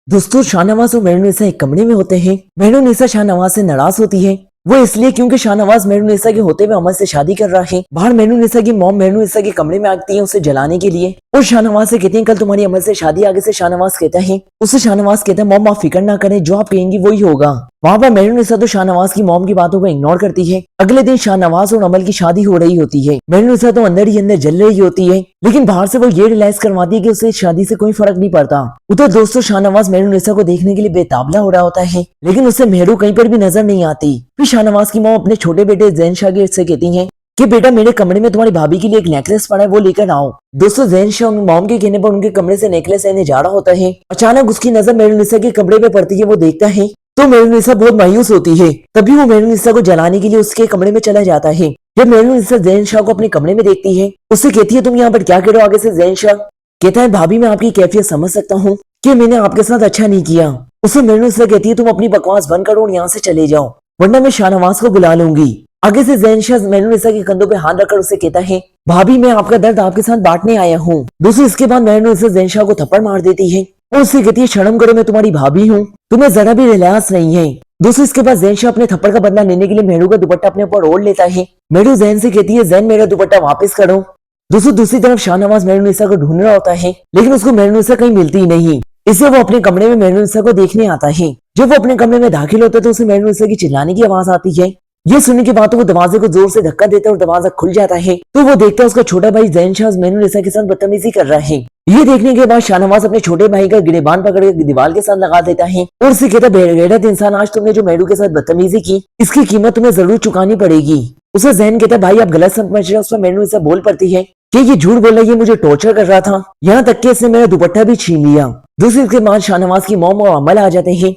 दोस्तों शाहनवाज और मेहरुनिसा एक कमरे में होते हैं। मेहरुनिसा शाहनवाज से नाराज होती है, वो इसलिए क्योंकि शाहनवाज मेहरुनिसा के होते हुए अमर से शादी कर रहा है। बाहर मेहरुनिसा की मॉम मेहरुनिसा के कमरे में आती है उसे जलाने के लिए और शाहनवाज से कहती है कल तुम्हारी अमर से शादी। आगे से शाहनवाज कहता है मॉम आप फिक्र ना करें, जो आप कहेंगी वही होगा। वहाँ पर मेहरुनिसा तो शाहनवाज की मॉम की बातों को इग्नोर करती है। अगले दिन शाहनवाज और अमल की शादी हो रही होती है। मेहरुनिसा तो अंदर ही अंदर जल रही होती है, लेकिन बाहर से वो ये रियलाइज करवाती है कि उसे इस शादी से कोई फर्क नहीं पड़ता। उधर दोस्तों शाहनवाज मेहरुनिसा को देखने के लिए बेताबला हो रहा होता है, लेकिन उसे मेहरू कहीं पर भी नजर नहीं आती। फिर शाहनवाज की मॉम अपने छोटे बेटे जैन शाह से कहती है कि बेटा मेरे कमरे में तुम्हारी भाभी के लिए एक नेकलेस पड़ा है, वो लेकर आओ। दोस्तों जैन शाह मॉम के कहने पर उनके कमरे से नेकलेस लेने जा रहा होता है। अचानक उसकी नजर मेहरुनिसा के कमरे पे पड़ती है। वो देखता है तो मेहरुनिसा बहुत मायूस होती है। तभी वो मेहरुनिसा को जलाने के लिए उसके कमरे में चला जाता है। जब मेहरुनिसा जैन शाह को अपने कमरे में देखती है, उससे कहती है तुम यहाँ पर क्या कर रहे हो। आगे से जैन शाह कहता है भाभी मैं आपकी कैफियत समझ सकता हूँ कि मैंने आपके साथ अच्छा नहीं किया। उससे मेहरुनिसा कहती है तुम अपनी बकवास बंद करो और यहाँ से चले जाओ, वरना मैं शाहनवाज को बुला लूंगी। आगे से जैन शाह मेहरुनिसा के कंधों पे हाथ रखकर उसे कहता है भाभी मैं आपका दर्द आपके साथ बांटने आया हूँ। दूसरी इसके बाद मेहरुनिसा जैन शाह को थप्पड़ मार देती है और उससे कहती है शर्म करो, मैं तुम्हारी भाभी हूँ, तुम्हें जरा भी रिलायंस नहीं है। दूसरी इसके बाद जैन शाह अपने थप्पड़ का बदला लेने के लिए मेहरू का दुपट्टा अपने ऊपर ओढ़ लेता है। मेहरू जैन से कहती है जैन मेरा दुपट्टा वापस करो। दूसरी तरफ शाहनवाज मेहरुनिसा को ढूंढ रहा होता है, लेकिन उसको मेहरुनिसा कहीं मिलती ही नहीं। इससे वो अपने कमरे में मेहरुनिसा को देखने आता है। जब वो अपने कमरे में दाखिल होता है तो उसे मेहरुनिसा की चिल्लाने की आवाज आती है। ये सुनने के बाद वो दरवाजे को जोर से धक्का देता है और दरवाजा खुल जाता है। तो वो देखता है उसका छोटा भाई जैन शाह मेहरुनिसा के साथ बदतमीजी कर रहा है। ये देखने के बाद शाहनवाज अपने छोटे भाई का गिरेबान पकड़ के दीवार के साथ लगा देता है और उससे कहता बेगैरत इंसान, आज तुमने जो मेहरू के साथ बदतमीजी की इसकी कीमत तुम्हें जरूर चुकानी पड़ेगी। उसे जैन कहता भाई आप गलत समझ रहे हो। उस पर मेहरुनिसा बोल पड़ती है कि ये झूठ बोल रहा है, ये मुझे टॉर्चर कर रहा था, यहाँ तक कि इसने मेरा दुपट्टा भी छीन लिया। दूसरी के बाद शाहनवाज की मॉम और अमल आ जाते हैं।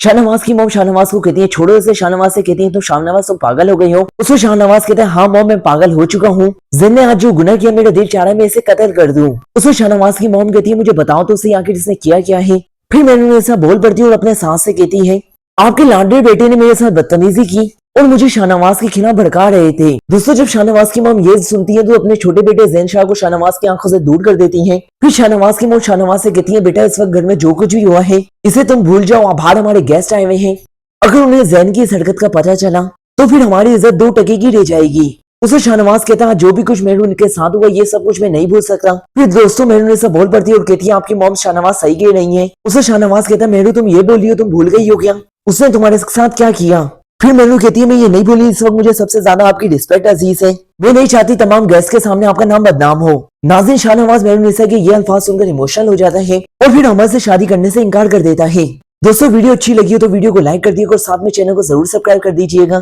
शाहनवाज की मॉम शाहनवाज को कहती है छोड़ो इसे। शाहनवाज से कहती है तो शाहनवाज तुम पागल हो गई हो। उसको शाहनवाज कहता है हाँ मॉम मैं पागल हो चुका हूँ, जिन ने आज जो गुनाह किया मेरा दिल चाह रहा है मैं इसे कत्ल कर दूं। उसको शाहनवाज की मॉम कहती है मुझे बताओ तो सही आखिर इसने किया क्या है। फिर मेहरुनिसा बोल पड़ती है और अपने सास से कहती है आपके लाडले बेटे ने मेरे साथ बदतमीजी की और मुझे शाहनवाज के खिलाफ भड़का रहे थे। दोस्तों जब शाहनवाज की मॉम ये सुनती है तो अपने छोटे बेटे जैन शाह को शाहनवाज की आंखों से दूर कर देती है। फिर शाहनवाज की मॉम शाहनवाज से कहती है बेटा इस वक्त घर में जो कुछ भी हुआ है इसे तुम भूल जाओ, आभार हमारे गेस्ट आए हुए हैं, अगर उन्हें जैन की इस हरकत का पता चला तो फिर हमारी इज्जत 2 टके की रह जाएगी। उसे शाहनवाज कहता है जो भी कुछ मेहरू के साथ हुआ ये सब कुछ मैं नहीं भूल सकता। फिर दोस्तों मेहरुनिसा बोल पड़ती है और कहती है आपकी मॉम शाहनवाज सही कह रही है। उसे शाहनवाज कहता है मेहरू तुम ये बोली हो, तुम भूल गई हो क्या, उसने तुम्हारे साथ क्या किया। फिर मेहरू कहती है मैं ये नहीं भूली, इस वक्त मुझे सबसे ज्यादा आपकी रिस्पेक्ट अजीज है, मैं नहीं चाहती तमाम गेस्ट के सामने आपका नाम बदनाम हो। नाज़रीन शाहनवाज मेहरुनिसा के ये अल्फाज सुनकर इमोशनल हो जाता है और फिर अमर से शादी करने से इनकार कर देता है। दोस्तों वीडियो अच्छी लगी हो तो वीडियो को लाइक कर दिएगा और साथ में चैनल को जरूर सब्सक्राइब कर दीजिएगा।